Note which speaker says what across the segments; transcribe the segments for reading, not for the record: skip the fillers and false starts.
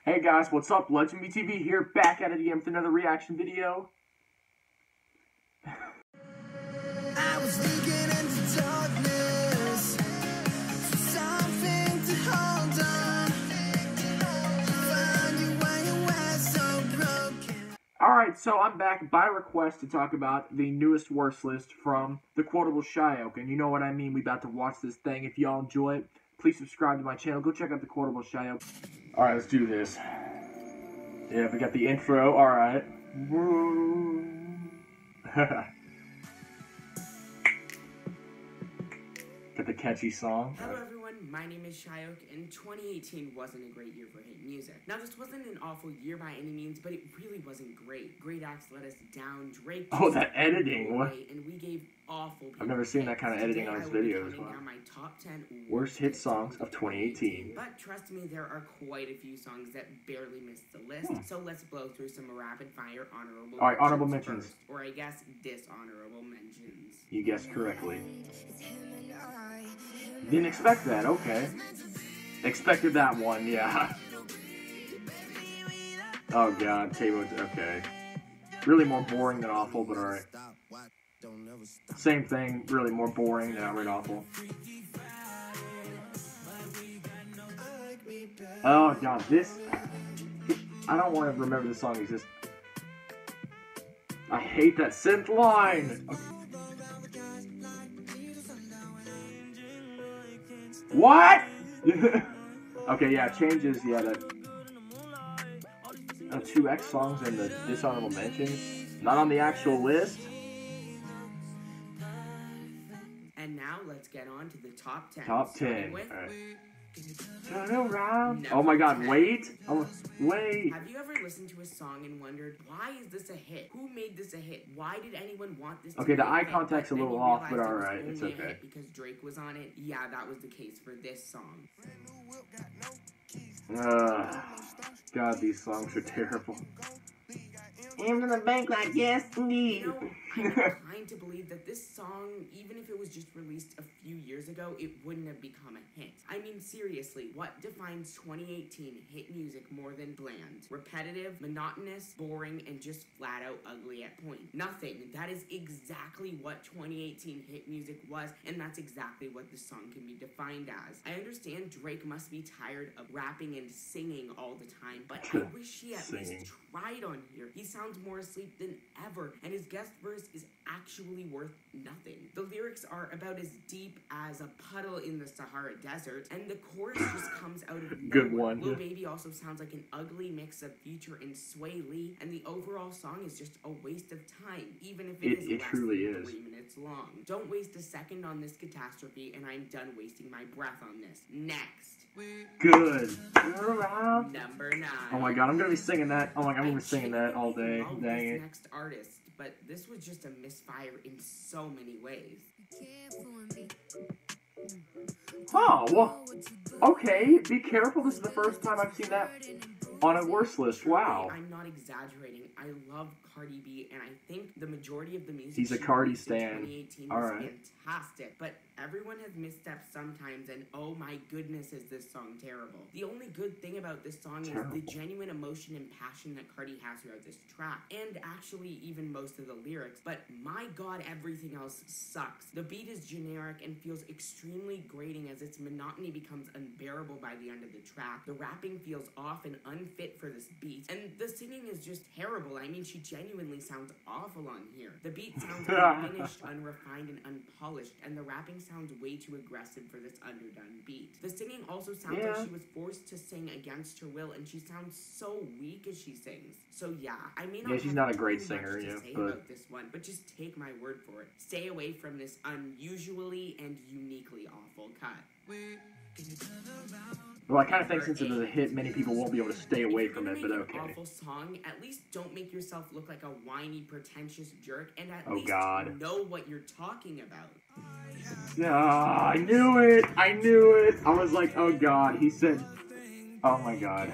Speaker 1: Hey guys, what's up? LegendBTV here, back at it again with another reaction video.
Speaker 2: I was looking into darkness for something to hold on. Find you while you were so broken.
Speaker 1: Alright, so I'm back by request to talk about the newest worst list from the Quotable Sayak. And you know what I mean, we about to watch this thing. If y'all enjoy it, please subscribe to my channel. Go check out the Quotable Sayak. Alright, let's do this. Yeah, we got the intro, alright. Got the catchy song.
Speaker 3: Hello everyone, my name is Sayak, and 2018 wasn't a great year for hit music. Now this wasn't an awful year by any means, but it really wasn't great. Great acts let us down, Drake...
Speaker 1: Oh, that editing, what?
Speaker 3: And we gave awful...
Speaker 1: I've never seen that kind of editing on his videos. Wow.
Speaker 3: My top 10
Speaker 1: worst hit songs of 2018.
Speaker 3: But trust me, there are quite a few songs that barely missed the list, so let's blow through some rapid fire honorable
Speaker 1: Alright, honorable mentions.
Speaker 3: First, or I guess dishonorable mentions.
Speaker 1: You guessed correctly. Didn't expect that, okay. Expected that one, yeah. Oh god, Tabo, okay. Really more boring than awful, but alright. Same thing, really more boring than outright awful. Oh god, this... I don't want to remember the song exists. I hate that synth line! What? Okay, yeah, changes, yeah, that... 2X songs in the dishonorable mentions. Not on the actual list.
Speaker 3: And now let's get on to the top 10.
Speaker 1: Top 10.
Speaker 3: With...
Speaker 1: Alright. Turn around.
Speaker 3: Number
Speaker 1: Oh my god,
Speaker 3: 10.
Speaker 1: wait. Oh, wait.
Speaker 3: Have you ever listened to a song and wondered, why is this a hit? Who made this a hit? Why did anyone want this to
Speaker 1: Okay,
Speaker 3: be
Speaker 1: the
Speaker 3: a
Speaker 1: eye
Speaker 3: hit?
Speaker 1: contact's a
Speaker 3: Then
Speaker 1: little
Speaker 3: you
Speaker 1: off, but
Speaker 3: realized it was
Speaker 1: alright, it's
Speaker 3: only a
Speaker 1: okay.
Speaker 3: hit because Drake was on it. Yeah, that was the case for this song.
Speaker 1: God, these songs are terrible. Aim to the bank like yes, indeed.
Speaker 3: You know, I'm inclined to believe that this song, even if it was just released a few years ago, it wouldn't have become a hit. I mean, seriously, what defines 2018 hit music more than bland? Repetitive, monotonous, boring, and just flat out ugly at point. Nothing. That is exactly what 2018 hit music was, and that's exactly what this song can be defined as. I understand Drake must be tired of rapping and singing all the time, but I wish he at least tried on here. He sounds more asleep than ever, and his guest verse is actually worth nothing. The lyrics are about as deep as a puddle in the Sahara Desert, and the chorus just comes out of nowhere.
Speaker 1: Good one.
Speaker 3: Lil Baby also sounds like an ugly mix of Future and Sway Lee, and the overall song is just a waste of time, even if it is less
Speaker 1: truly
Speaker 3: than
Speaker 1: is.
Speaker 3: 3 minutes long. Don't waste a second on this catastrophe, and I'm done wasting my breath on this. Next.
Speaker 1: Good.
Speaker 3: Number 9.
Speaker 1: Oh my god, I'm gonna be singing that. Oh my god, I'm gonna be singing that all day. Dang it.
Speaker 3: Next artist, but this was just a misfire in so many ways.
Speaker 1: Oh, well, okay, be careful. This is the first time I've seen that on a worst list. Wow.
Speaker 3: I'm not exaggerating. I love Cardi B, and I think the majority of the music
Speaker 1: He's a
Speaker 3: she
Speaker 1: Cardi
Speaker 3: released in
Speaker 1: stan.
Speaker 3: 2018
Speaker 1: All
Speaker 3: was
Speaker 1: right.
Speaker 3: fantastic, but everyone has missteps sometimes, and oh my goodness, is this song terrible. The only good thing about this song is the genuine emotion and passion that Cardi has throughout this track, and actually even most of the lyrics, but my god, everything else sucks. The beat is generic and feels extremely grating as its monotony becomes unbearable by the end of the track. The rapping feels off and unfit for this beat, and the singing is just terrible. I mean, she genuinely sounds awful on here. The beat sounds unfinished, unrefined, and unpolished, and the rapping sounds way too aggressive for this underdone beat. The singing also sounds like she was forced to sing against her will, and she sounds so weak as she sings. So yeah, I may not
Speaker 1: she's not a great singer,
Speaker 3: about this one, but just take my word for it. Stay away from this unusually and uniquely awful cut.
Speaker 1: Well, I kind of think since it is a hit, many people won't be able to stay away from it, but okay.
Speaker 3: Awful song, at least don't make yourself look like a whiny, pretentious jerk, and at least know what you're talking about.
Speaker 1: I knew it! I knew it! I was like, oh god, he said, oh my god.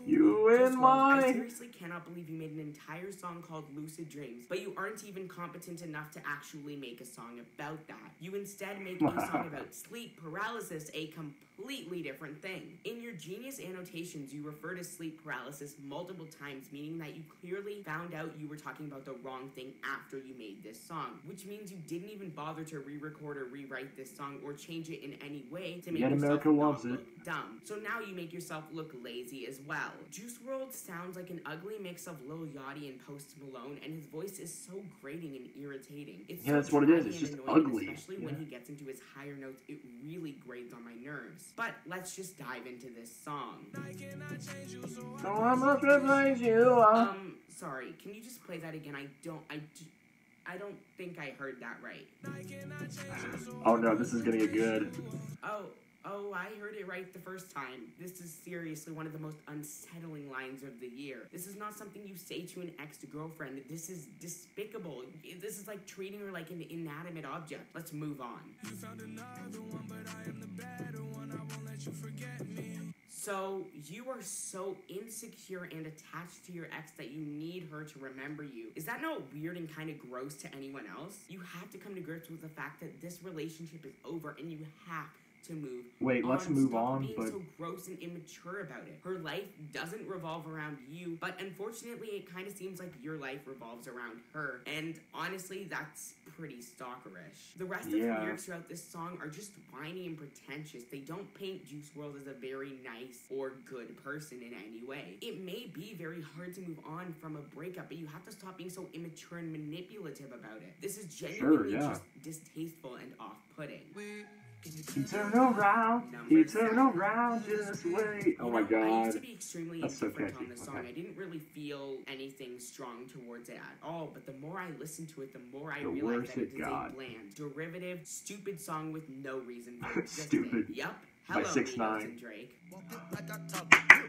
Speaker 1: You and
Speaker 3: I seriously cannot believe you made an entire song called Lucid Dreams, but you aren't even competent enough to actually make a song about that. You instead make a song about sleep paralysis, a completely different thing. In your genius annotations, you refer to sleep paralysis multiple times, meaning that you clearly found out you were talking about the wrong thing after you made this song, which means you didn't even bother to re-record or rewrite this song or change it in any way to make
Speaker 1: Yet
Speaker 3: yourself
Speaker 1: America
Speaker 3: not
Speaker 1: loves it.
Speaker 3: look dumb. So now you make yourself look lazy as well. Juice WRLD sounds like an ugly mix of Lil Yachty and Post Malone, and his voice is so grating and irritating. It's
Speaker 1: Yeah,
Speaker 3: so
Speaker 1: that's what it is.
Speaker 3: dry
Speaker 1: It's
Speaker 3: and
Speaker 1: just
Speaker 3: annoying,
Speaker 1: ugly.
Speaker 3: especially when he gets into his higher notes. It really grates on my nerves. But let's just dive into this song.
Speaker 1: So I must replace you.
Speaker 3: Sorry, can you just play that again? I don't think I heard that right.
Speaker 1: Oh no, this is gonna get good.
Speaker 3: Oh, I heard it right the first time. This is seriously one of the most unsettling lines of the year. This is not something you say to an ex-girlfriend. This is despicable. This is like treating her like an inanimate object. Let's move on. You found another one, but I am the better one. I won't let you forget me. So, you are so insecure and attached to your ex that you need her to remember you. Is that not weird and kind of gross to anyone else? You have to come to grips with the fact that this relationship is over and you have to move
Speaker 1: Wait, let's move
Speaker 3: Stop
Speaker 1: on,
Speaker 3: being
Speaker 1: but
Speaker 3: so gross and immature about it. Her life doesn't revolve around you, but unfortunately it kind of seems like your life revolves around her, and honestly that's pretty stalkerish. The rest of the lyrics throughout this song are just whiny and pretentious. They don't paint Juice WRLD as a very nice or good person in any way. It may be very hard to move on from a breakup, but you have to stop being so immature and manipulative about it. This is genuinely just distasteful and off-putting.
Speaker 1: he turned around just wait. Oh my god.
Speaker 3: I used to be extremely indifferent
Speaker 1: so
Speaker 3: on this song. I didn't really feel anything strong towards it at all, but the more I listened to it, the more I realized that it is a bland, derivative, stupid song with no reason for existing.
Speaker 1: Stupid.
Speaker 3: Yup.
Speaker 1: By
Speaker 3: Hello,
Speaker 1: 6ix9ine.
Speaker 3: Migos and Drake.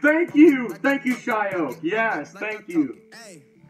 Speaker 1: Thank you, Shio. Yes, thank you.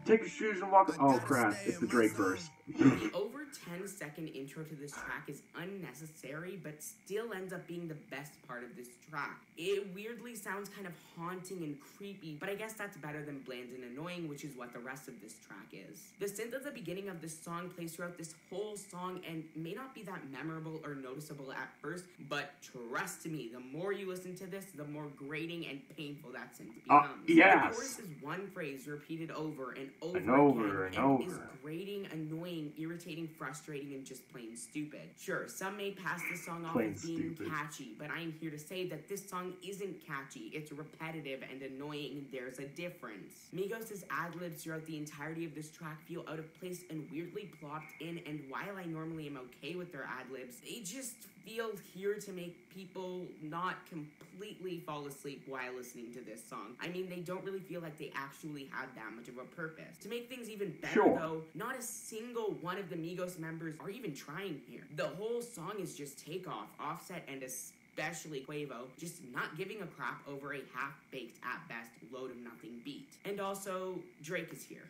Speaker 1: Take your shoes and walk. Oh crap, it's the Drake verse.
Speaker 3: The over 10-second intro to this track is unnecessary, but still ends up being the best part of this track. It weirdly sounds kind of haunting and creepy, but I guess that's better than bland and annoying, which is what the rest of this track is. The synth at the beginning of this song plays throughout this whole song and may not be that memorable or noticeable at first, but trust me, the more you listen to this, the more grating and painful that synth becomes.
Speaker 1: Yes.
Speaker 3: The chorus is one phrase repeated over and over
Speaker 1: and
Speaker 3: again,
Speaker 1: over.
Speaker 3: Is grating, annoying, irritating, frustrating, and just plain stupid. Sure, some may pass this song off as being catchy, but I am here to say that this song isn't catchy. It's repetitive and annoying. There's a difference. Migos' ad-libs throughout the entirety of this track feel out of place and weirdly plopped in, and while I normally am okay with their ad-libs, they just feel here to make people not completely fall asleep while listening to this song. I mean, they don't really feel like they actually had that much of a purpose. To make things even better, though, not a single one of the Migos members are even trying here. The whole song is just Takeoff, Offset, and especially Quavo just not giving a crap over a half-baked, at best, load-of-nothing beat. And also, Drake is here.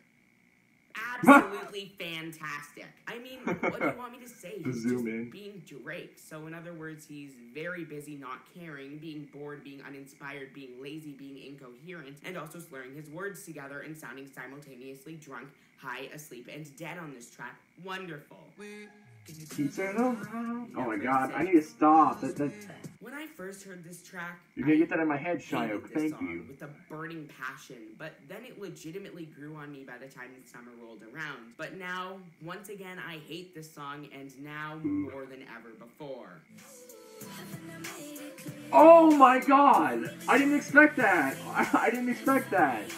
Speaker 3: Absolutely fantastic. I mean, what do you want me to say? He's just being Drake. So in other words, he's very busy not caring, being bored, being uninspired, being lazy, being incoherent, and also slurring his words together and sounding simultaneously drunk, high, asleep, and dead on this track. Wonderful.
Speaker 1: Oh my god, I need to stop.
Speaker 3: When I first heard this track,
Speaker 1: you're gonna get that in my head, Shio. Thank you.
Speaker 3: With a burning passion, but then it legitimately grew on me by the time the summer rolled around. But now, once again, I hate this song, and now more than ever before.
Speaker 1: Oh my god! I didn't expect that! I didn't expect that!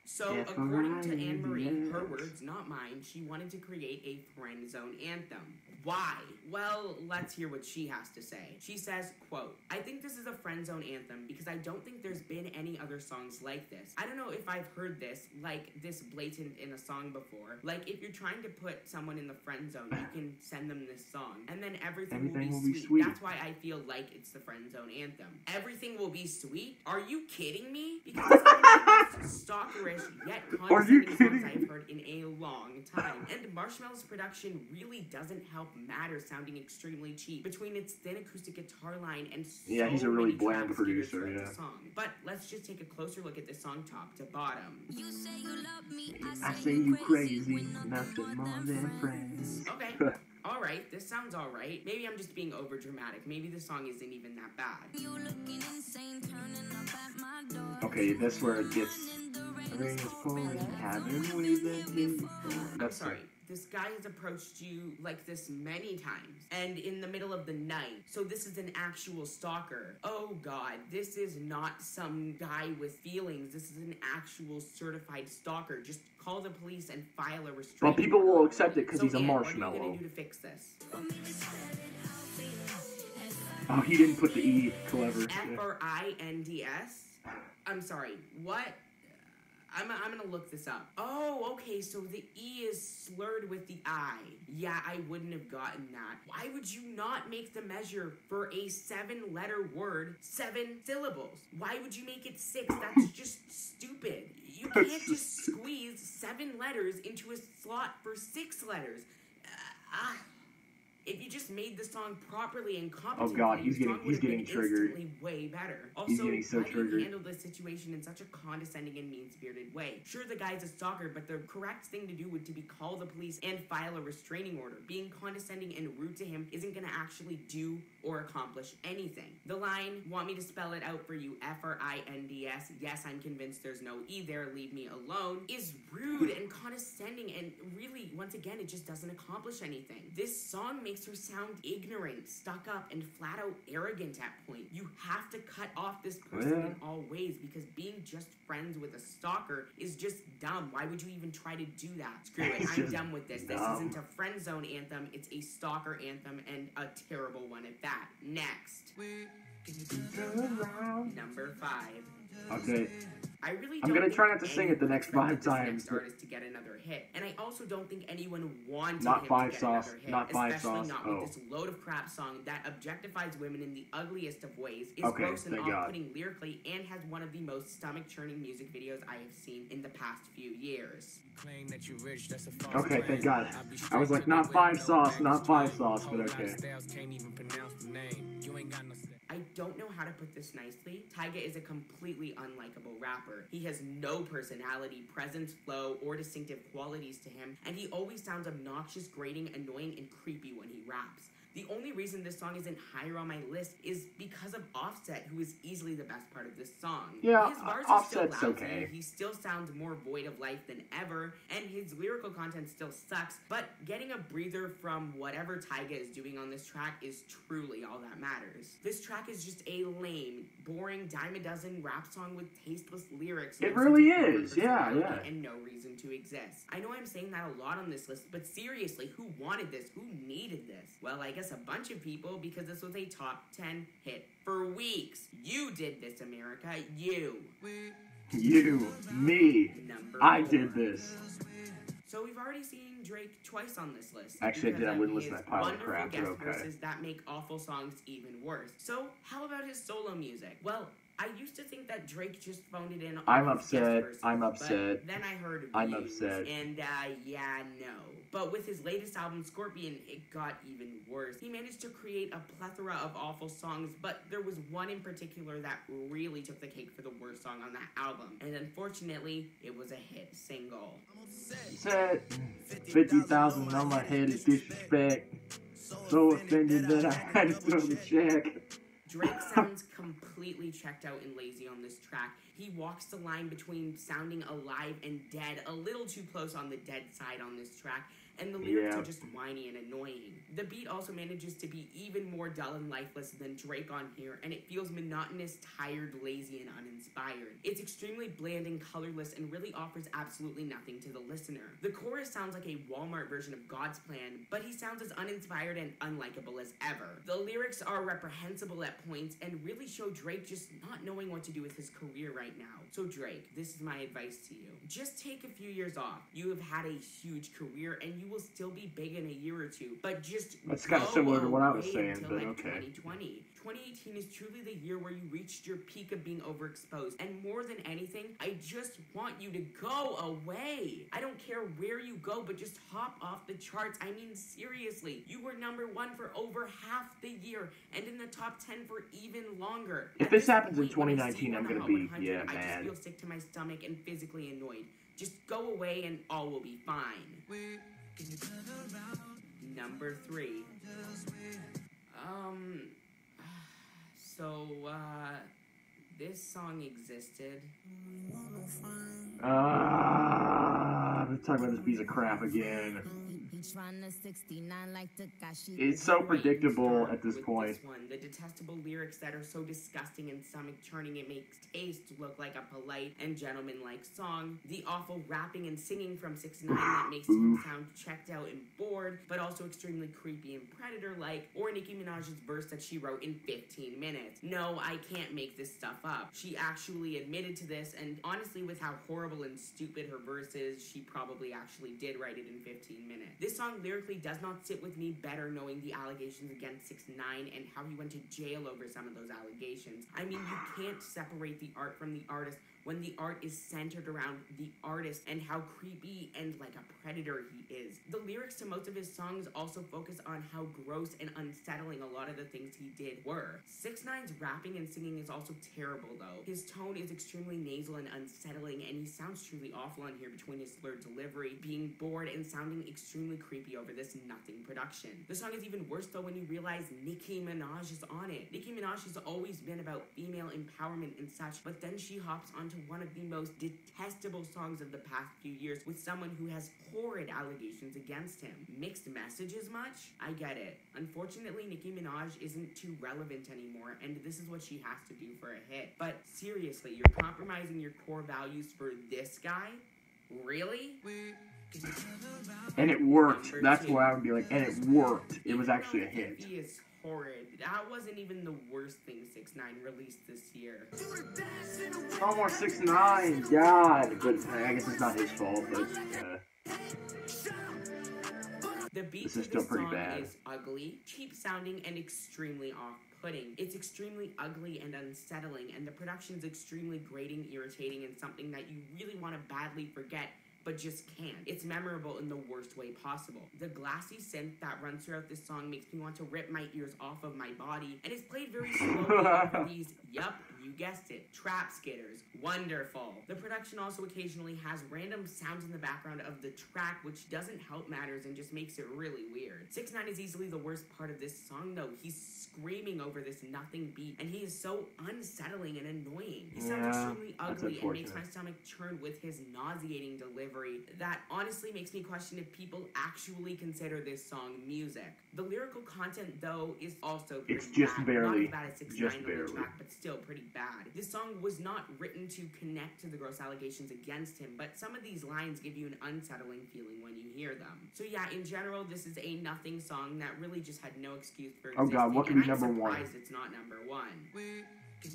Speaker 3: So, according to Anne-Marie, her words, not mine, she wanted to create a friend zone anthem. Why? Well, let's hear what she has to say. She says, quote, I think this is a friend zone anthem because I don't think there's been any other songs like this. I don't know if I've heard this, like, this blatant in a song before. Like, if you're trying to put someone in the friend zone, you can send them this song, and then everything will be sweet. That's why I feel like it's the friend zone anthem. Everything will be sweet? Are you kidding me? Because it's one of the most stalkerish yet condescending songs I've heard in a long time. And Marshmallow's production really doesn't help matter, sounding extremely cheap between its thin acoustic guitar line and so
Speaker 1: he's a really
Speaker 3: many
Speaker 1: bland
Speaker 3: trap
Speaker 1: producer,
Speaker 3: skitters throughout the song. But let's just take a closer look at this song top to bottom.
Speaker 2: You say you love me,
Speaker 1: I say you crazy, nothing more than friends.
Speaker 3: Okay, Alright, this sounds alright. Maybe I'm just being over dramatic. Maybe the song isn't even that bad.
Speaker 1: Okay, that's where it gets.
Speaker 3: I'm sorry. This guy has approached you like this many times, and in the middle of the night. So this is an actual stalker. Oh god, this is not some guy with feelings. This is an actual certified stalker. Just call the police and file a restraining
Speaker 1: Well, people
Speaker 3: order.
Speaker 1: will accept it because he's a
Speaker 3: Ann,
Speaker 1: marshmallow.
Speaker 3: What are you gonna do to fix this?
Speaker 1: Oh, he didn't put the E. Clever.
Speaker 3: F-R-I-N-D-S? I'm sorry, what? I'm gonna look this up. Oh, okay, so the E is slurred with the I. Yeah, I wouldn't have gotten that. Why would you not make the measure for a 7-letter word 7 syllables? Why would you make it 6? That's just stupid. You can't just squeeze 7 letters into a slot for 6 letters. If you just made the song properly and competently,
Speaker 1: oh god, he's getting triggered.
Speaker 3: Way better. Also,
Speaker 1: he's getting so
Speaker 3: why do
Speaker 1: triggered.
Speaker 3: you handle this situation in such a condescending and mean-spirited way? Sure, the guy's a stalker, but the correct thing to do would to be call the police and file a restraining order. Being condescending and rude to him isn't gonna actually do or accomplish anything. The line, want me to spell it out for you, F-R-I-N-D-S, yes, I'm convinced there's no E there, leave me alone, is rude and condescending, and really, once again, it just doesn't accomplish anything. This song makes her sound ignorant, stuck up, and flat out arrogant at point. You have to cut off this person in all ways, because being just friends with a stalker is just dumb. Why would you even try to do that? Screw it, I'm done with this. This isn't a friend zone anthem, it's a stalker anthem, and a terrible one at that. Next. Number 5.
Speaker 1: Okay.
Speaker 3: I really
Speaker 1: I'm
Speaker 3: don't
Speaker 1: gonna try not to
Speaker 3: think
Speaker 1: sing it the
Speaker 3: anyone
Speaker 1: next 5
Speaker 3: expected this
Speaker 1: times.
Speaker 3: next artist to get another hit, and I also don't think anyone wanted
Speaker 1: Not
Speaker 3: him
Speaker 1: 5
Speaker 3: to get
Speaker 1: sauce,
Speaker 3: another hit,
Speaker 1: not 5
Speaker 3: especially
Speaker 1: sauce.
Speaker 3: not with this load of crap song that objectifies women in the ugliest of ways, is
Speaker 1: Okay,
Speaker 3: gross and
Speaker 1: thank God.
Speaker 3: off-putting lyrically, and has one of the most stomach-churning music videos I have seen in the past few years.
Speaker 1: Okay, thank God. I was like, not 5 sauce, not 5 sauce, but okay.
Speaker 3: I don't know how to put this nicely. Tyga is a completely unlikable rapper. He has no personality, presence, flow, or distinctive qualities to him, and he always sounds obnoxious, grating, annoying, and creepy when he raps. The only reason this song isn't higher on my list is because of Offset, who is easily the best part of this song.
Speaker 1: Yeah,
Speaker 3: his bars
Speaker 1: Offset's
Speaker 3: are still lousy,
Speaker 1: okay.
Speaker 3: he still sounds more void of life than ever, and his lyrical content still sucks, but getting a breather from whatever Tyga is doing on this track is truly all that matters. This track is just a lame, boring, dime-a-dozen rap song with tasteless lyrics.
Speaker 1: It really is, yeah.
Speaker 3: And no reason to exist. I know I'm saying that a lot on this list, but seriously, who wanted this? Who needed this? Well, I guess a bunch of people, because this was a top 10 hit for weeks. You did this, America. You.
Speaker 1: You, me, I did this.
Speaker 3: So we've already seen Drake twice on this list.
Speaker 1: Actually, I did. I
Speaker 3: because
Speaker 1: wouldn't
Speaker 3: of
Speaker 1: listen to
Speaker 3: his
Speaker 1: that pile of
Speaker 3: wonderful
Speaker 1: crap, but
Speaker 3: guest
Speaker 1: okay.
Speaker 3: verses that make awful songs even worse. So how about his solo music? Well, I used to think that Drake just phoned it in.
Speaker 1: I'm
Speaker 3: on his guest
Speaker 1: upset.
Speaker 3: verses,
Speaker 1: I'm
Speaker 3: but
Speaker 1: upset.
Speaker 3: Then I heard
Speaker 1: I'm
Speaker 3: views,
Speaker 1: upset.
Speaker 3: and yeah, no. But with his latest album, Scorpion, it got even worse. He managed to create a plethora of awful songs, but there was one in particular that really took the cake for the worst song on that album. And unfortunately, it was a hit single.
Speaker 1: Said 50,000 on my head is disrespect. So offended that I had to throw the check.
Speaker 3: Drake sounds completely checked out and lazy on this track. He walks the line between sounding alive and dead, a little too close on the dead side on this track, and the lyrics are just whiny and annoying. The beat also manages to be even more dull and lifeless than Drake on here, and it feels monotonous, tired, lazy, and uninspired. It's extremely bland and colorless and really offers absolutely nothing to the listener. The chorus sounds like a Walmart version of God's Plan, but he sounds as uninspired and unlikable as ever. The lyrics are reprehensible at points and really show Drake just not knowing what to do with his career right now. So Drake, this is my advice to you. Just take a few years off. You have had a huge career and you will still be big in a year or two, but just
Speaker 1: That's kind of similar to what I was
Speaker 3: away
Speaker 1: saying,
Speaker 3: until,
Speaker 1: but
Speaker 3: like,
Speaker 1: okay.
Speaker 3: 2020. 2018 is truly the year where you reached your peak of being overexposed, and more than anything, I just want you to go away. I don't care where you go, but just hop off the charts. I mean, seriously, you were #1 for over half the year, and in the top 10 for even longer.
Speaker 1: If
Speaker 3: At
Speaker 1: this happens in
Speaker 3: point, when I see
Speaker 1: 2019,
Speaker 3: you
Speaker 1: I'm
Speaker 3: on the
Speaker 1: gonna
Speaker 3: Hot
Speaker 1: be,
Speaker 3: 100,
Speaker 1: yeah,
Speaker 3: I just
Speaker 1: mad.
Speaker 3: feel sick to my stomach and physically annoyed. Just go away and all will be fine. Number 3. This song existed.
Speaker 1: Let's talk about this piece of crap again. It's so predictable at this point.
Speaker 3: The detestable lyrics that are so disgusting and stomach churning it makes taste look like a polite and gentleman-like song. The awful rapping and singing from 6ix9ine that makes him sound checked out and bored, but also extremely creepy and predator-like. Or Nicki Minaj's verse that she wrote in 15 minutes. No, I can't make this stuff up. She actually admitted to this, and honestly, with how horrible and stupid her verse is, she probably actually did write it in 15 minutes. This song lyrically does not sit with me better knowing the allegations against 6ix9ine and how he went to jail over some of those allegations. I mean, you can't separate the art from the artist when the art is centered around the artist and how creepy and like a predator he is. The lyrics to most of his songs also focus on how gross and unsettling a lot of the things he did were. 6ix9ine's rapping and singing is also terrible though. His tone is extremely nasal and unsettling, and he sounds truly awful on here between his slurred delivery, being bored, and sounding extremely creepy over this nothing production. The song is even worse though when you realize Nicki Minaj is on it. Nicki Minaj has always been about female empowerment and such, but then she hops onto one of the most detestable songs of the past few years with someone who has horrid allegations against him. Mixed messages much? I get it. Unfortunately, Nicki Minaj isn't too relevant anymore, and this is what she has to do for a hit. But seriously, you're compromising your core values for this guy? Really?
Speaker 1: And it worked. That's why I would be like, and it worked. It was actually a hit.
Speaker 3: He is horrid. That wasn't even the worst thing 6ix9ine released this year.
Speaker 1: Oh, more 6ix9ine, God. But I guess it's not his fault, but
Speaker 3: the beat
Speaker 1: this
Speaker 3: to
Speaker 1: is still
Speaker 3: this
Speaker 1: pretty
Speaker 3: song
Speaker 1: bad.
Speaker 3: is ugly, cheap sounding, and extremely off-putting. It's extremely ugly and unsettling, and the production's extremely grating, irritating, and something that you really want to badly forget, but just can't. It's memorable in the worst way possible. The glassy synth that runs throughout this song makes me want to rip my ears off of my body, and it's played very slowly over these, yup, you guessed it, trap skitters. Wonderful. The production also occasionally has random sounds in the background of the track, which doesn't help matters and just makes it really weird. 6ix9ine is easily the worst part of this song though. He's screaming over this nothing beat, and he is so unsettling and annoying. He sounds extremely ugly and makes my stomach churn with his nauseating delivery. That honestly makes me question if people actually consider this song music. The lyrical content though is also pretty
Speaker 1: It's just
Speaker 3: bad.
Speaker 1: barely.
Speaker 3: Not as bad as 6ix9ine
Speaker 1: Just
Speaker 3: on
Speaker 1: barely.
Speaker 3: the track, but still pretty bad. This song was not written to connect to the gross allegations against him, but some of these lines give you an unsettling feeling when you hear them. So yeah, in general, this is a nothing song that really just had no excuse for existing.
Speaker 1: Oh God, what could be number
Speaker 3: I'm
Speaker 1: one?
Speaker 3: surprised it's not number 1.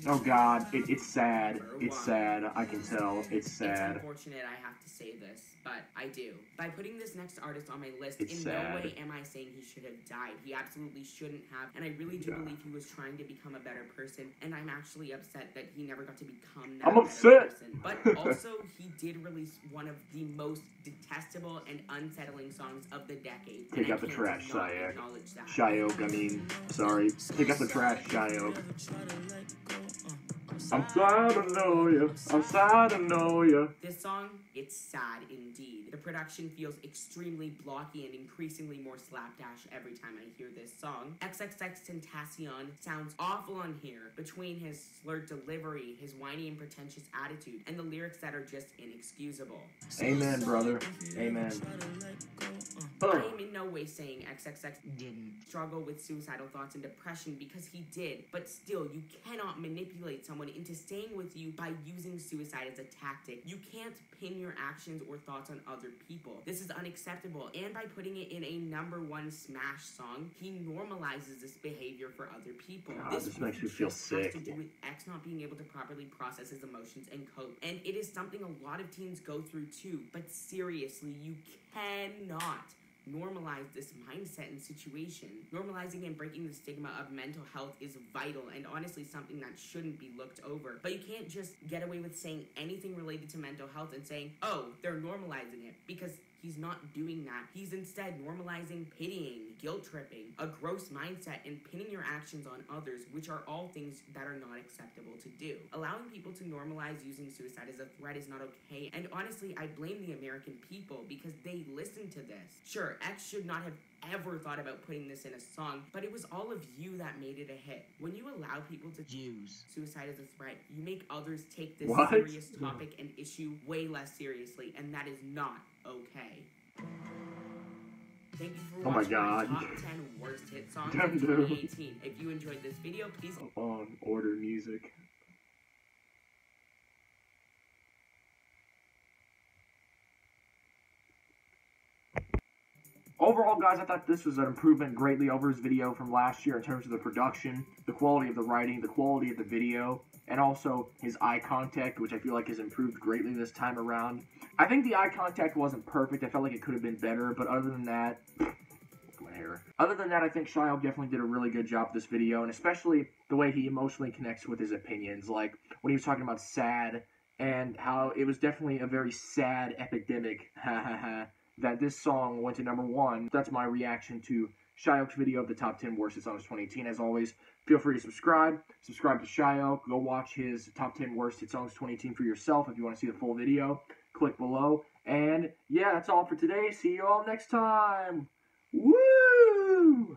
Speaker 1: Oh God, it's sad. It's sad. I can tell. It's sad.
Speaker 3: It's unfortunate I have to say this, but I do. By putting this next artist on my list,
Speaker 1: It's
Speaker 3: in
Speaker 1: sad.
Speaker 3: no way am I saying he should have died. He absolutely shouldn't have, and I really do believe he was trying to become a better person, and I'm actually upset that he never got to become that
Speaker 1: I'm
Speaker 3: better
Speaker 1: upset.
Speaker 3: person. But also, he did release one of the most detestable and unsettling songs of the decade.
Speaker 1: Take
Speaker 3: and
Speaker 1: out the
Speaker 3: I can't
Speaker 1: trash,
Speaker 3: not
Speaker 1: Sayak.
Speaker 3: acknowledge that.
Speaker 1: Shyok, I mean, sorry. Take out the trash, Shyok. I'm sad to know you. I'm sad to know you.
Speaker 3: This song, it's sad indeed. The production feels extremely blocky and increasingly more slapdash every time I hear this song. XXXTENTACION sounds awful on here, between his slurred delivery, his whiny and pretentious attitude, and the lyrics that are just inexcusable.
Speaker 1: Amen, brother. Amen.
Speaker 3: I am in no way saying XXX didn't struggle with suicidal thoughts and depression, because he did, but still, you cannot manipulate someone into staying with you by using suicide as a tactic. You can't pin your actions or thoughts on other people. This is unacceptable, and by putting it in a #1 smash song, he normalizes this behavior for other people.
Speaker 1: God, this makes me feel sick.
Speaker 3: Has to do with X not being able to properly process his emotions and cope, and it is something a lot of teens go through too, but seriously, you cannot normalize this mindset and situation. Normalizing and breaking the stigma of mental health is vital and honestly something that shouldn't be looked over. But you can't just get away with saying anything related to mental health and saying, oh, they're normalizing it, because he's not doing that. He's instead normalizing pitying, guilt-tripping, a gross mindset, and pinning your actions on others, which are all things that are not acceptable to do. Allowing people to normalize using suicide as a threat is not okay, and honestly, I blame the American people because they listen to this. Sure, X should not have ever thought about putting this in a song, but it was all of you that made it a hit. When you allow people to use suicide as a threat, you make others take this serious topic and issue way less seriously, and that is not okay. Thank you for watching my top 10 worst hit songs of 2018. If you enjoyed this video, please
Speaker 1: order music. Overall, guys, I thought this was an improvement greatly over his video from last year in terms of the production, the quality of the writing, the quality of the video, and also his eye contact, which I feel like has improved greatly this time around. I think the eye contact wasn't perfect. I felt like it could have been better, but other than that, I think Shyok definitely did a really good job with this video, and especially the way he emotionally connects with his opinions, like when he was talking about sad, and how it was definitely a very sad epidemic, that this song went to #1. That's my reaction to Shyok's video of the top 10 worst hit songs 2018. As always, feel free to subscribe to Shyok. Go watch his top 10 worst hit songs 2018 for yourself if you want to see the full video. Click below. And yeah, that's all for today. See you all next time. Woo!